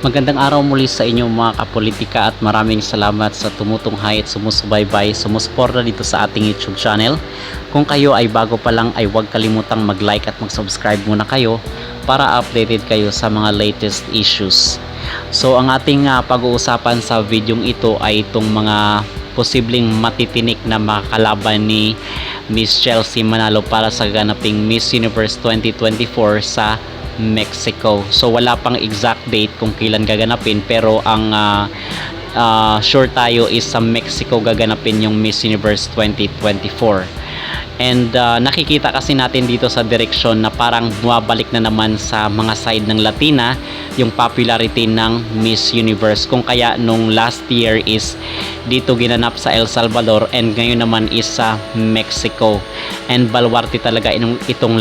Magandang araw muli sa inyo mga kapolitika at maraming salamat sa tumutunghay at sumusubaybay, sumusuporta dito sa ating YouTube channel. Kung kayo ay bago pa lang ay huwag kalimutang mag-like at mag-subscribe muna kayo para updated kayo sa mga latest issues. So ang ating pag-uusapan sa videong ito ay itong mga posibleng matitinik na makakalaban ni Miss Chelsea Manalo para sa ganaping Miss Universe 2024 sa Mexico. So wala pang exact date kung kailan gaganapin, pero ang sure tayo is sa Mexico gaganapin yung Miss Universe 2024. And nakikita kasi natin dito sa direksyon na parang bumabalik na naman sa mga side ng Latina yung popularity ng Miss Universe. Kung kaya nung last year is dito ginanap sa El Salvador and ngayon naman is sa Mexico. And balwarte talaga itong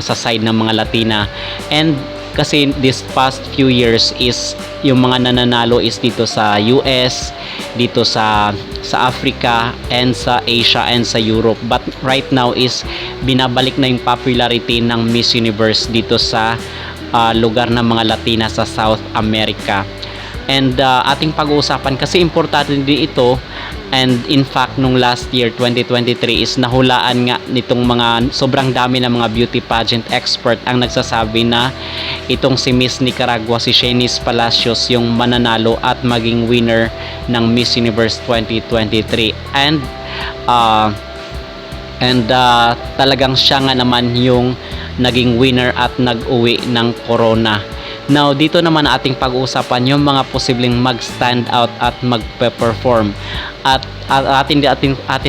sa side ng mga Latina. And kasi this past few years is yung mga nananalo is dito sa US, dito sa Africa, and sa Asia, and sa Europe. But right now is binabalik na yung popularity ng Miss Universe dito sa lugar ng mga Latina sa South America. And ating pag-uusapan kasi importante din ito. And in fact nung last year 2023 is nahulaan nga nitong mga sobrang dami ng mga beauty pageant expert ang nagsasabi na itong si Miss Nicaragua, si Shanice Palacios, yung mananalo at maging winner ng Miss Universe 2023. And talagang siya nga naman yung naging winner at nag-uwi ng corona. Now, dito naman ating pag-uusapan yung mga posibleng mag-stand out at mag-perform. At atin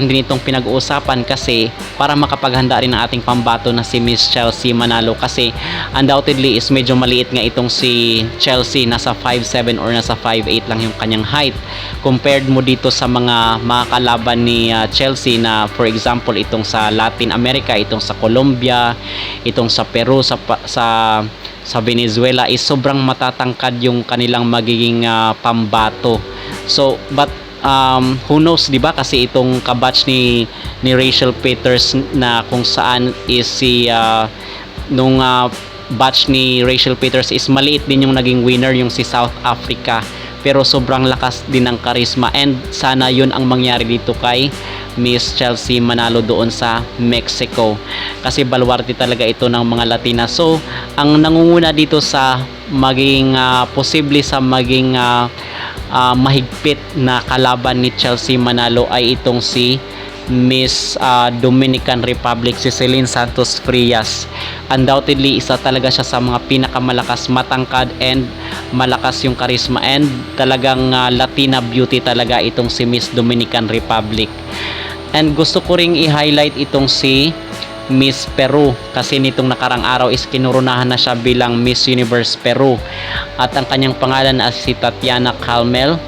din itong pinag-uusapan kasi para makapaghanda rin ang ating pambato na si Miss Chelsea Manalo, kasi undoubtedly is medyo maliit nga itong si Chelsea, nasa 5'7" or nasa 5'8" lang yung kanyang height. Compared mo dito sa mga kalaban ni Chelsea na for example itong sa Latin America, itong sa Colombia, itong sa Peru, sa Venezuela is sobrang matatangkad yung kanilang magiging pambato. So but who knows, 'di ba? Kasi itong kabatch ni Rachel Peters na kung saan is si nung batch ni Rachel Peters is maliit din yung naging winner, yung si South Africa, pero sobrang lakas din ng karisma. And sana yun ang mangyari dito kay Miss Chelsea Manalo doon sa Mexico, kasi baluarte talaga ito ng mga Latina. So ang nangunguna dito sa maging posible sa maging mahigpit na kalaban ni Chelsea Manalo ay itong si Miss Dominican Republic, si Celine Santos Frias. Undoubtedly isa talaga siya sa mga pinakamalakas, matangkad, and malakas yung charisma, and talagang Latina beauty talaga itong si Miss Dominican Republic. And gusto ko ring i-highlight itong si Miss Peru, kasi nitong nakarang araw is kinurunahan na siya bilang Miss Universe Peru, at ang kanyang pangalan ay si Tatiana Calmel.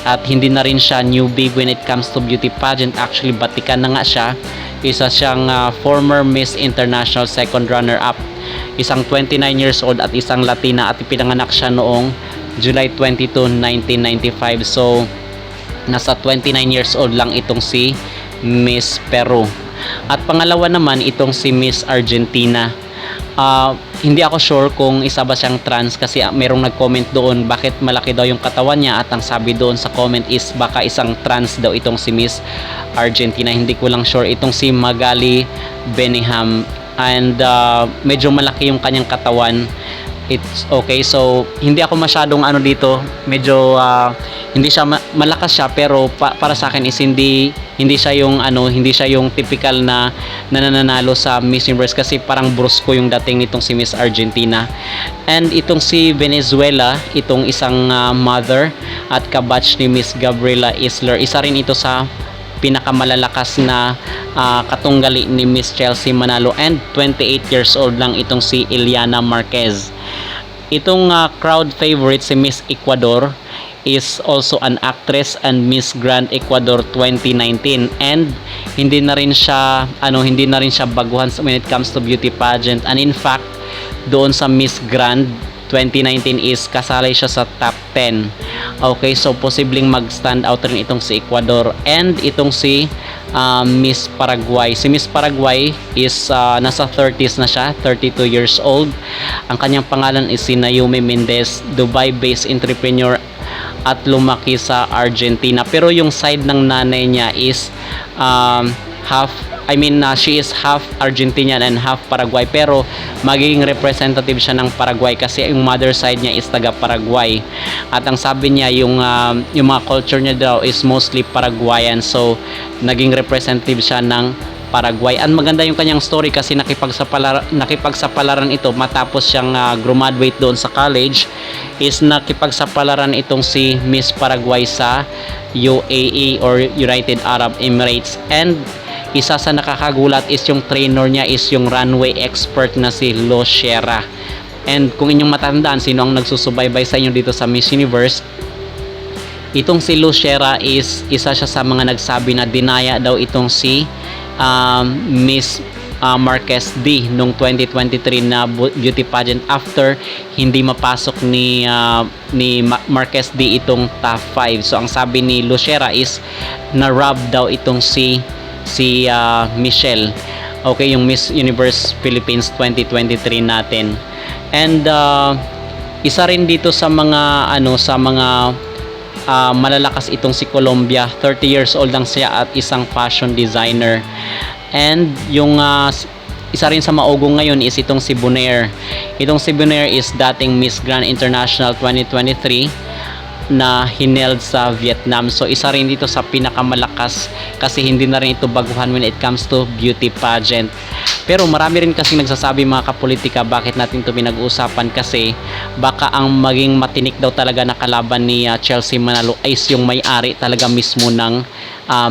At hindi na rin siya newbie when it comes to beauty pageant. Actually batikan na nga siya. Isa siyang former Miss International second runner-up, isang 29 years old at isang Latina, at ipinanganak siya noong July 22, 1995. So nasa 29 years old lang itong si Miss Peru. At pangalawa naman itong si Miss Argentina. Hindi ako sure kung isa ba siyang trans, kasi merong nag-comment doon bakit malaki daw yung katawan niya, at ang sabi doon sa comment is baka isang trans daw itong si Miss Argentina. Hindi ko lang sure. Itong si Magali Beniham, and medyo malaki yung kanyang katawan. It's okay. So hindi ako masyadong dito, medyo hindi siya malakas siya, pero para sa akin is hindi siya yung hindi siya yung typical na nananalo sa Miss Universe, kasi parang brusko yung dating nitong si Miss Argentina. And itong si Venezuela, itong isang mother at kabatch ni Miss Gabriela Isler, isa rin ito sa pinakamalalakas na katunggali ni Miss Chelsea Manalo, and 28 years old lang itong si Iliana Marquez. Itong crowd favorite si Miss Ecuador is also an actress and Miss Grand Ecuador 2019, and hindi na rin siya baguhan when it comes to beauty pageant. And in fact doon sa Miss Grand 2019 is kasali siya sa top 10. Okay, so posibleng mag-stand out rin itong si Ecuador and itong si Miss Paraguay. Si Miss Paraguay is nasa 30s na siya, 32 years old. Ang kanyang pangalan is si Naomi Mendez, Dubai-based entrepreneur at lumaki sa Argentina. Pero yung side ng nanay niya is she is half Argentinian and half Paraguay, pero magiging representative siya ng Paraguay kasi yung mother side niya is taga Paraguay. At ang sabi niya yung mga culture niya daw is mostly Paraguayan, so naging representative siya ng Paraguay. At maganda yung kanyang story kasi nakipagsapalaran ito matapos siyang graduate doon sa college, is nakipagsapalaran itong si Miss Paraguay sa UAE or United Arab Emirates. And isa sa nakakagulat is yung trainer niya is yung runway expert na si Lo Sierra. And kung inyong matandaan sino ang nagsusubaybay sa inyo dito sa Miss Universe, itong si Lo Sierra is isa siya sa mga nagsabi na dinaya daw itong si Miss Marquez D noong 2023 na beauty pageant after hindi mapasok ni Marquez D itong top 5. So ang sabi ni Lo Sierra is na-rob daw itong si Michelle. Okay, yung Miss Universe Philippines 2023 natin. And isa rin dito sa mga malalakas itong si Colombia. 30 years old lang siya at isang fashion designer. And yung isa rin sa maugong ngayon is itong si Bonaire. Itong si Bonaire is dating Miss Grand International 2023 na hineld sa Vietnam. So isa rin dito sa pinakamalakas kasi hindi na rin ito baguhan when it comes to beauty pageant. Pero marami rin kasi nagsasabi mga kapolitika bakit natin ito pinag-uusapan kasi baka ang maging matinik daw talaga na kalaban ni Chelsea Manalo ay yung may-ari talaga mismo ng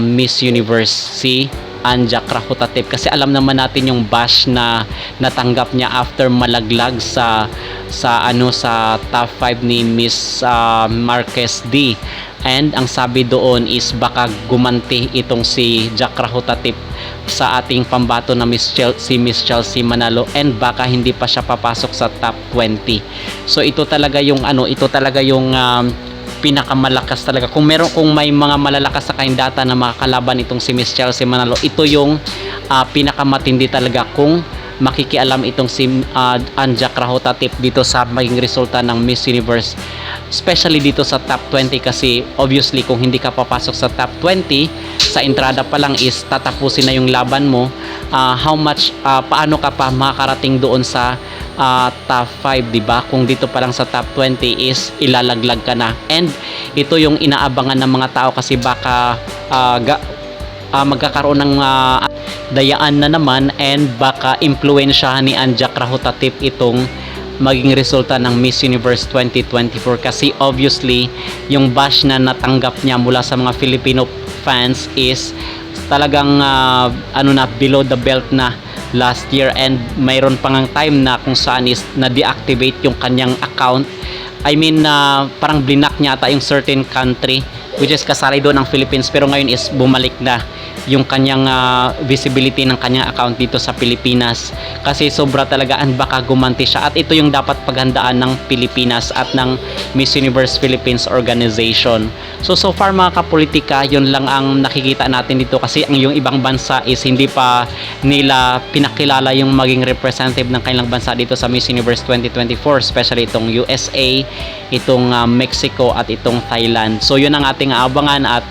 Miss Universe, si Anja Krahutatip, kasi alam naman natin yung bash na natanggap niya after malaglag sa top 5 ni Miss Marquez D. And ang sabi doon is baka gumanti itong si Jack Krahutatip sa ating pambato na Miss Chelsea Manalo, and baka hindi pa siya papasok sa top 20. So ito talaga yung pinakamalakas talaga. Kung may mga malalakas sa kandidata na makakalaban itong si Miss Chelsea Manalo, ito yung pinakamatindi talaga kung makikialam itong si Anja Krahutatip dito sa maging resulta ng Miss Universe, especially dito sa top 20 kasi obviously kung hindi ka papasok sa top 20 sa entrada pa lang is tatapusin na yung laban mo. Paano ka pa makakarating doon sa top 5, diba? Kung dito pa lang sa top 20 is ilalaglag ka na. And ito yung inaabangan ng mga tao kasi baka magkakaroon ng dayaan na naman and baka impluwensyahan ni Anja Krahutatip itong maging resulta ng Miss Universe 2024 kasi obviously yung bash na natanggap niya mula sa mga Filipino fans is talagang below the belt na last year, and mayroon pang time na kung saan is na-deactivate yung kanyang account. Parang blinak niya ata yung certain country which is kasali doon ang Philippines, pero ngayon is bumalik na yung kanyang visibility ng kanyang account dito sa Pilipinas kasi sobra talaga, and baka gumanti siya. At ito yung dapat paghandaan ng Pilipinas at ng Miss Universe Philippines organization. So far mga kapolitika, yun lang ang nakikita natin dito kasi yung ibang bansa is hindi pa nila pinakilala yung maging representative ng kanilang bansa dito sa Miss Universe 2024, especially itong USA, itong Mexico at itong Thailand. So yun ang ating aabangan at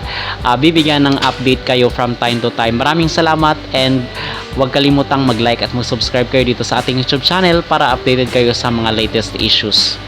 bibigyan ng update kayo from time to time. Maraming salamat, and huwag kalimutang mag-like at mag-subscribe kayo dito sa ating YouTube channel para updated kayo sa mga latest issues.